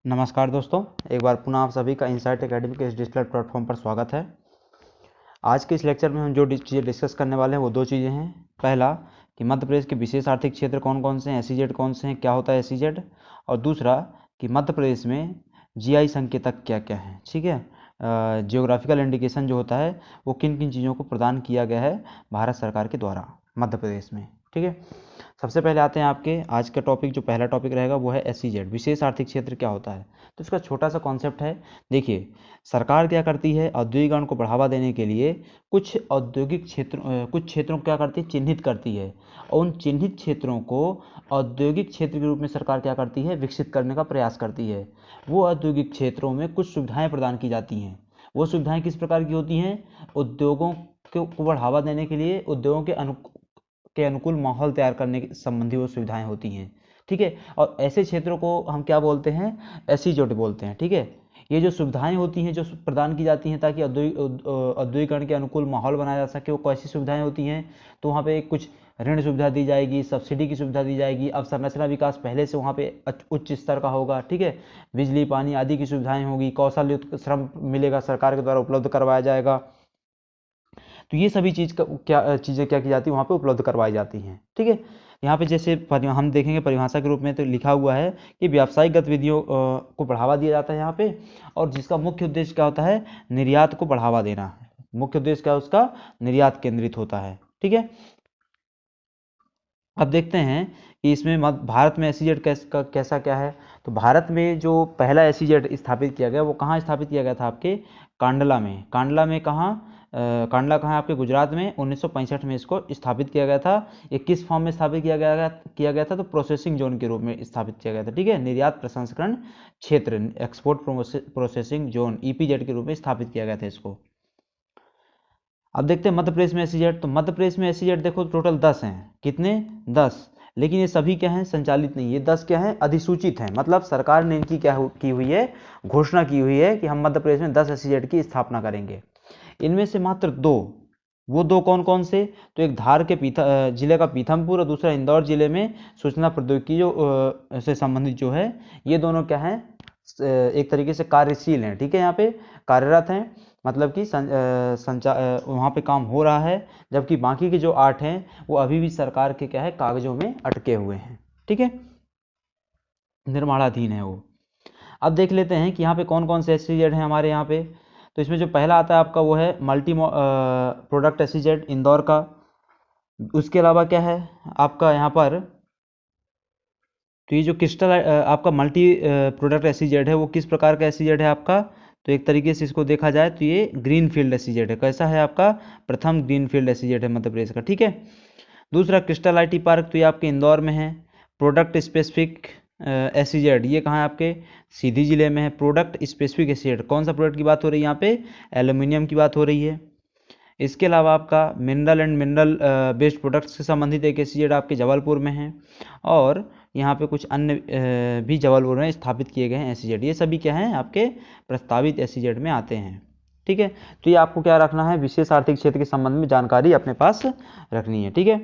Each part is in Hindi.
नमस्कार दोस्तों, एक बार पुनः आप सभी का इनसाइट एकेडमी के इस डिजिटल प्लेटफॉर्म पर स्वागत है। आज के इस लेक्चर में हम जो चीज़ें डिस्कस करने वाले हैं वो दो चीज़ें हैं। पहला कि मध्य प्रदेश के विशेष आर्थिक क्षेत्र कौन कौन से हैं, एसईजेड कौन से हैं, क्या होता है एसईजेड। और दूसरा कि मध्य प्रदेश में जीआई संकेतक क्या क्या हैं। ठीक है, जियोग्राफिकल इंडिकेशन जो होता है वो किन किन चीज़ों को प्रदान किया गया है भारत सरकार के द्वारा मध्य प्रदेश में। ठीक है, सबसे पहले आते हैं आपके आज का टॉपिक। जो पहला टॉपिक रहेगा वो है एसईजेड, विशेष आर्थिक क्षेत्र क्या होता है। तो इसका छोटा सा कॉन्सेप्ट है। देखिए, सरकार क्या करती है, औद्योगिकरण को बढ़ावा देने के लिए कुछ औद्योगिक कुछ क्षेत्रों को क्या करती है, चिन्हित करती है। और उन चिन्हित क्षेत्रों को औद्योगिक क्षेत्र के रूप में सरकार क्या करती है, विकसित करने का प्रयास करती है। वो औद्योगिक क्षेत्रों में कुछ सुविधाएं प्रदान की जाती हैं। वो सुविधाएं किस प्रकार की होती हैं, उद्योगों को बढ़ावा देने के लिए उद्योगों के अनुकूल माहौल तैयार करने के संबंधी वो सुविधाएं होती हैं। ठीक है, और ऐसे क्षेत्रों को हम क्या बोलते हैं, एसईजेड बोलते हैं। ठीक है, ये जो सुविधाएं होती हैं जो प्रदान की जाती हैं ताकि औद्योगिकरण के अनुकूल माहौल बनाया जा सके, वो कैसी सुविधाएं होती हैं। तो वहाँ पे कुछ ऋण सुविधा दी जाएगी, सब्सिडी की सुविधा दी जाएगी, अवसंरचना विकास पहले से वहाँ पे उच्च स्तर का होगा। ठीक है, बिजली पानी आदि की सुविधाएं होगी, कौशल युक्त श्रम मिलेगा, सरकार के द्वारा उपलब्ध करवाया जाएगा। तो ये सभी चीज़ें क्या की जाती है, वहाँ पे उपलब्ध करवाई जाती हैं। ठीक है, यहाँ पे जैसे हम देखेंगे परिभाषा के रूप में तो लिखा हुआ है कि व्यावसायिक गतिविधियों को बढ़ावा दिया जाता है यहाँ पे, और जिसका मुख्य उद्देश्य क्या होता है, निर्यात को बढ़ावा देना है। मुख्य उद्देश्य क्या है उसका, निर्यात केंद्रित होता है। ठीक है, अब देखते हैं कि इसमें भारत में एसईजेड कैसा क्या है। तो भारत में जो पहला एसईजेड स्थापित किया गया वो कहाँ स्थापित किया गया था, आपके कांडला में। कांडला में कहाँ, कांडला कहाँ है, आपके गुजरात में। 1965 में इसको स्थापित किया गया था। ये किस फॉर्म में स्थापित किया गया था, तो प्रोसेसिंग जोन के रूप में स्थापित किया गया था। ठीक है, निर्यात प्रसंस्करण क्षेत्र, एक्सपोर्ट प्रोसेसिंग जोन, ईपीजेड के रूप में स्थापित किया गया था इसको। अब देखते हैं मध्य प्रदेश में एसईजेड। तो मध्य प्रदेश में एसईजेड देखो टोटल 10 हैं। कितने, 10। लेकिन ये सभी क्या हैं, संचालित नहीं। ये 10 क्या हैं, अधिसूचित हैं। मतलब सरकार ने इनकी क्या की हुई है, घोषणा की हुई है कि हम मध्य प्रदेश में 10 एसईजेड की स्थापना करेंगे। इनमें से मात्र 2, वो 2 कौन कौन से, तो एक धार के जिले का पीथमपुर और दूसरा इंदौर जिले में सूचना प्रौद्योगिकी से संबंधित जो है, ये दोनों क्या हैं, एक तरीके से कार्यशील हैं। ठीक है, यहाँ पे कार्यरत हैं, मतलब कि वहाँ पे काम हो रहा है। जबकि बाकी के जो 8 हैं वो अभी भी सरकार के क्या है, कागजों में अटके हुए हैं। ठीक है, निर्माणाधीन है वो। अब देख लेते हैं कि यहाँ पे कौन कौन से एसईजेड हैं हमारे यहाँ पे। तो इसमें जो पहला आता है आपका वो है मल्टी प्रोडक्ट एसईजेड इंदौर का। उसके अलावा क्या है आपका यहाँ पर, तो ये जो क्रिस्टल आपका मल्टी प्रोडक्ट एसईजेड है वो किस प्रकार का एसईजेड है आपका, तो एक तरीके से इसको देखा जाए तो ये ग्रीन फील्ड एसईजेड है। कैसा है आपका, प्रथम ग्रीन फील्ड एसईजेड है मध्य प्रदेश का। ठीक है, दूसरा क्रिस्टल आईटी पार्क, तो ये आपके इंदौर में है। प्रोडक्ट स्पेसिफिक एसईजेड, ये कहाँ है आपके, सीधी जिले में है। प्रोडक्ट स्पेसिफिक एसईजेड, कौन सा प्रोडक्ट की बात हो रही है यहाँ पे, एल्यूमिनियम की बात हो रही है। इसके अलावा आपका mineral and mineral based products से संबंधित एक एसईजेड आपके जबलपुर में है। और यहाँ पे कुछ अन्य भी जबलपुर में स्थापित किए गए हैं एसईजेड। ये सभी क्या हैं, आपके प्रस्तावित एसईजेड में आते हैं। ठीक है, तो ये आपको क्या रखना है, विशेष आर्थिक क्षेत्र के संबंध में जानकारी अपने पास रखनी है। ठीक है,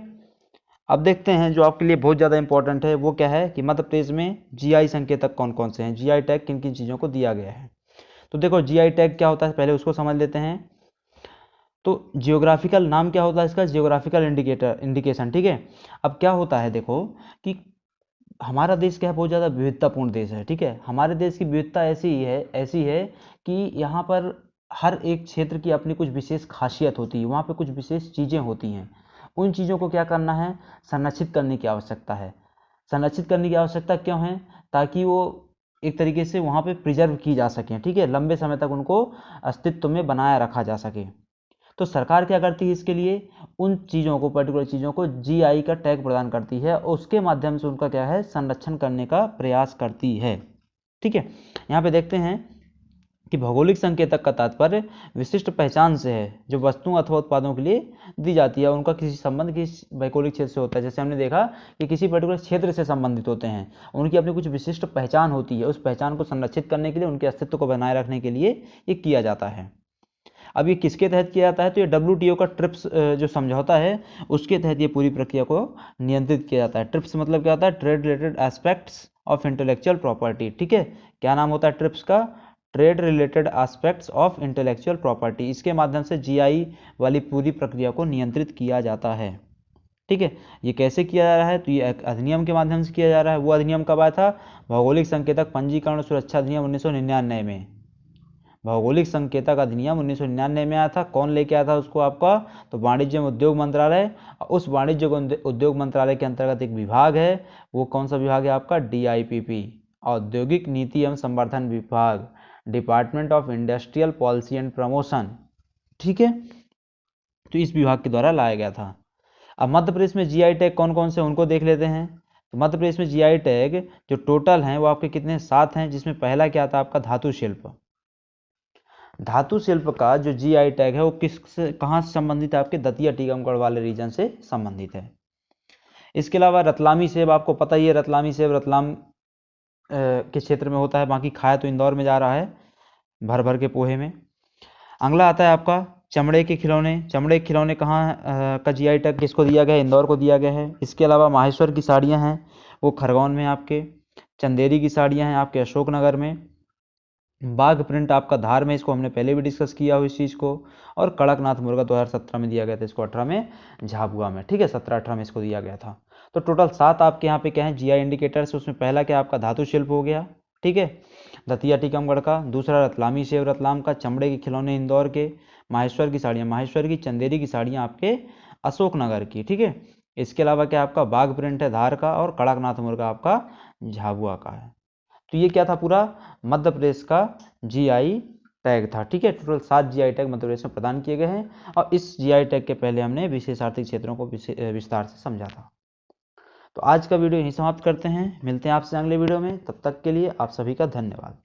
अब देखते हैं जो आपके लिए बहुत ज़्यादा इंपॉर्टेंट है वो क्या है कि मध्य प्रदेश में जीआई संकेतक कौन कौन से हैं, जीआई टैग किन किन चीज़ों को दिया गया है। तो देखो जीआई टैग क्या होता है, पहले उसको समझ लेते हैं। तो जियोग्राफिकल नाम क्या होता है इसका, जियोग्राफिकल इंडिकेशन। ठीक है, अब क्या होता है देखो कि हमारा देश क्या है, बहुत ज़्यादा विविधतापूर्ण देश है। ठीक है, हमारे देश की विविधता ऐसी है कि यहाँ पर हर एक क्षेत्र की अपनी कुछ विशेष खासियत होती है, वहाँ पे कुछ विशेष चीज़ें होती हैं। उन चीज़ों को क्या करना है, संरक्षित करने की आवश्यकता है। संरक्षित करने की आवश्यकता क्यों है, ताकि वो एक तरीके से वहाँ पे प्रिजर्व की जा सकें। ठीक है, लंबे समय तक उनको अस्तित्व में बनाए रखा जा सके। तो सरकार क्या करती है इसके लिए, उन चीज़ों को, पर्टिकुलर चीज़ों को जीआई का टैग प्रदान करती है और उसके माध्यम से उनका क्या है, संरक्षण करने का प्रयास करती है। ठीक है, यहाँ पे देखते हैं कि भौगोलिक संकेतक का तात्पर्य विशिष्ट पहचान से है जो वस्तुओं अथवा उत्पादों के लिए दी जाती है, उनका किसी संबंध किस भौगोलिक क्षेत्र से होता है। जैसे हमने देखा कि किसी पर्टिकुलर क्षेत्र से संबंधित होते हैं, उनकी अपनी कुछ विशिष्ट पहचान होती है, उस पहचान को संरक्षित करने के लिए, उनके अस्तित्व को बनाए रखने के लिए ये किया जाता है। अब ये किसके तहत किया जाता है, तो ये WTO का ट्रिप्स जो समझौता है उसके तहत ये पूरी प्रक्रिया को नियंत्रित किया जाता है। ट्रिप्स मतलब क्या होता है, trade related aspects of intellectual property. ठीक है, क्या नाम होता है ट्रिप्स का? Trade related aspects of intellectual property. इसके माध्यम से जीआई वाली पूरी प्रक्रिया को नियंत्रित किया जाता है। ठीक है, ये कैसे किया जा रहा है? तो ये अधिनियम के माध्यम से किया जा रहा है। वो अधिनियम कब आया था? भौगोलिक संकेतक पंजीकरण और सुरक्षा अधिनियम 1999 में। भौगोलिक संकेतक अधिनियम 1999 में आया था। कौन लेके आया था उसको आपका? तो वाणिज्य एवं उद्योग मंत्रालय। उस वाणिज्य उद्योग मंत्रालय के अंतर्गत एक विभाग है, वो कौन सा विभाग है आपका? DIPP, औद्योगिक नीति एवं संवर्धन विभाग, department of industrial policy and promotion. ठीक है, तो इस विभाग के द्वारा लाया गया था। अब मध्य प्रदेश में जीआई टैग कौन कौन से उनको देख लेते हैं। तो मध्य प्रदेश में जीआई टैग जो टोटल हैं वो आपके कितने? 7 हैं, जिसमें पहला क्या था आपका? धातु शिल्प। धातु शिल्प का जो जीआई टैग है वो किस से कहाँ से संबंधित है? आपके दतिया टीकमगढ़ वाले रीजन से संबंधित है। इसके अलावा रतलामी सेब, आपको पता ही है रतलामी सेब रतलाम के क्षेत्र में होता है, बाकी खाया तो इंदौर में जा रहा है भर भर के पोहे में। अगला आता है आपका चमड़े के खिलौने। चमड़े के खिलौने कहाँ का जीआई टैग किसको दिया गया है? इंदौर को दिया गया है। इसके अलावा माहेश्वर की साड़ियाँ हैं वो खरगोन में आपके। चंदेरी की साड़ियाँ हैं आपके अशोकनगर में। बाघ प्रिंट आपका धार में, इसको हमने पहले भी डिस्कस किया हो इस चीज़ को। और कड़कनाथ मुर्गा 2017 में दिया गया था, इसको 18 में झाबुआ में। ठीक है, 17-18 में इसको दिया गया था। तो टोटल 7 आपके यहाँ पे क्या है? GI indicators. उसमें पहला क्या आपका? धातु शिल्प हो गया। ठीक है, दतिया टीकमगढ़ का। दूसरा रतलामी सेब रतलाम का। चमड़े के खिलौने इंदौर के। माहेश्वर की साड़ियाँ माहेश्वर की। चंदेरी की साड़ियाँ आपके अशोकनगर की। ठीक है, इसके अलावा क्या आपका? बाघ प्रिंट है धार का, और कड़कनाथ मुर्गा आपका झाबुआ का है। तो ये क्या था? पूरा मध्य प्रदेश का जीआई टैग था। ठीक है, total 7 GI tag Madhya Pradesh में प्रदान किए गए हैं, और इस जीआई टैग के पहले हमने विशेष आर्थिक क्षेत्रों को विस्तार से समझा था। तो आज का वीडियो यहीं समाप्त करते हैं, मिलते हैं आपसे अगले वीडियो में। तब तक के लिए आप सभी का धन्यवाद।